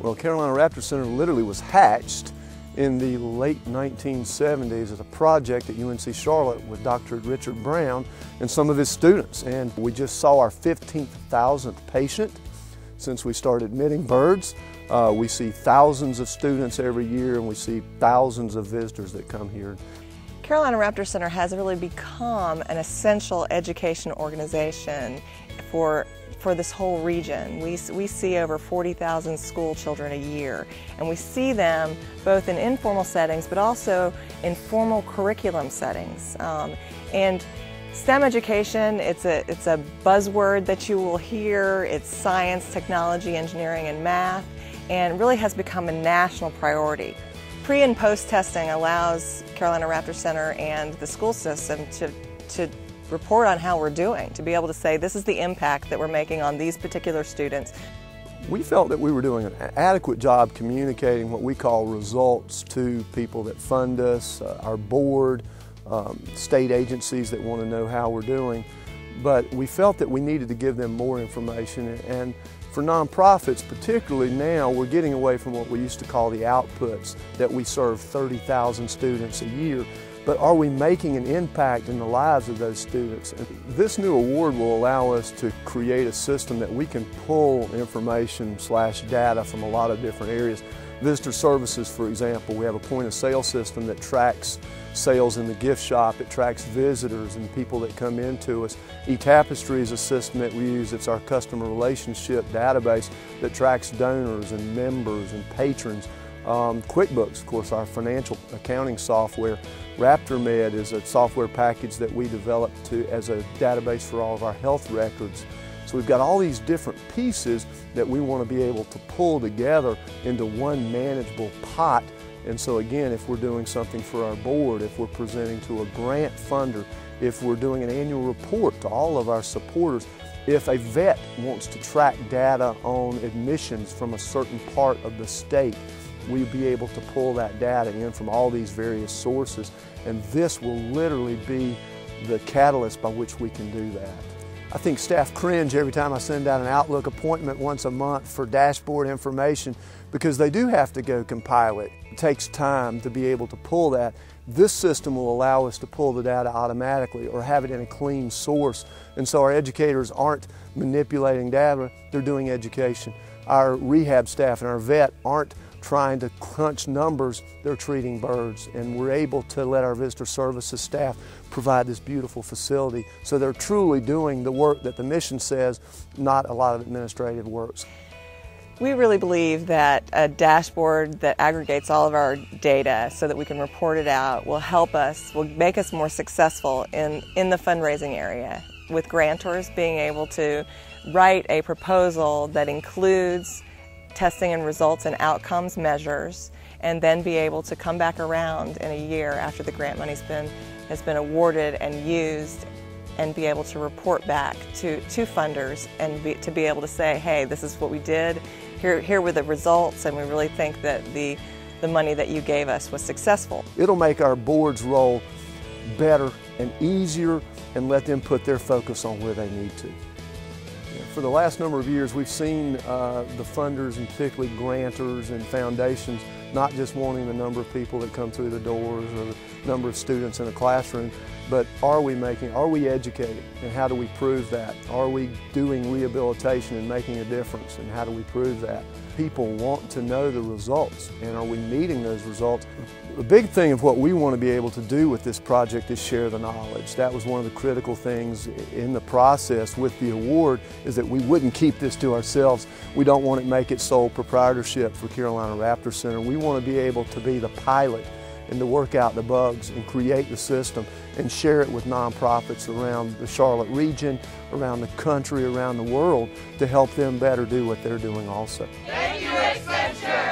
Well, Carolina Raptor Center literally was hatched in the late 1970s as a project at UNC Charlotte with Dr. Richard Brown and some of his students. And we just saw our 15,000th patient since we started admitting birds. We see thousands of students every year, and we see thousands of visitors that come here. Carolina Raptor Center has really become an essential education organization for this whole region. We see over 40,000 school children a year, and we see them both in informal settings but also in formal curriculum settings. And STEM education, it's a buzzword that you will hear. It's science, technology, engineering, and math, and really has become a national priority. Pre- and post-testing allows Carolina Raptor Center and the school system to report on how we're doing, to be able to say this is the impact that we're making on these particular students. We felt that we were doing an adequate job communicating what we call results to people that fund us, our board, state agencies that want to know how we're doing, but we felt that we needed to give them more information. And for nonprofits, particularly now, we're getting away from what we used to call the outputs, that we serve 30,000 students a year. But are we making an impact in the lives of those students? And this new award will allow us to create a system that we can pull information/data from a lot of different areas. Visitor services, for example, we have a point of sale system that tracks sales in the gift shop. It tracks visitors and people that come into us. eTapestry is a system that we use. It's our customer relationship database that tracks donors and members and patrons. QuickBooks, of course, our financial accounting software. RaptorMed is a software package that we developed as a database for all of our health records. So we've got all these different pieces that we want to be able to pull together into one manageable pot. And so again, if we're doing something for our board, if we're presenting to a grant funder, if we're doing an annual report to all of our supporters, if a vet wants to track data on admissions from a certain part of the state, we'll be able to pull that data in from all these various sources, and this will literally be the catalyst by which we can do that. I think staff cringe every time I send out an Outlook appointment once a month for dashboard information, because they do have to go compile it. It takes time to be able to pull that. This system will allow us to pull the data automatically or have it in a clean source, and so our educators aren't manipulating data, they're doing education. Our rehab staff and our vet aren't trying to crunch numbers, they're treating birds, and we're able to let our visitor services staff provide this beautiful facility, so they're truly doing the work that the mission says, not a lot of administrative work. We really believe that a dashboard that aggregates all of our data so that we can report it out will help us, will make us more successful in the fundraising area, with grantors being able to write a proposal that includes testing and results and outcomes measures, and then be able to come back around in a year after the grant money has been awarded and used, and be able to report back to funders and to be able to say, hey, this is what we did, here were the results, and we really think that the money that you gave us was successful. It'll make our board's role better and easier, and let them put their focus on where they need to. For the last number of years, we've seen the funders, and particularly grantors and foundations, not just wanting the number of people that come through the doors or the number of students in a classroom, but are we educating, and how do we prove that? Are we doing rehabilitation and making a difference, and how do we prove that? People want to know the results, and are we meeting those results? The big thing of what we want to be able to do with this project is share the knowledge. That was one of the critical things in the process with the award, is that we wouldn't keep this to ourselves. We don't want to make it sole proprietorship for Carolina Raptor Center. We want to be able to be the pilot and to work out the bugs and create the system and share it with nonprofits around the Charlotte region, around the country, around the world, to help them better do what they're doing also. Thank you, Accenture!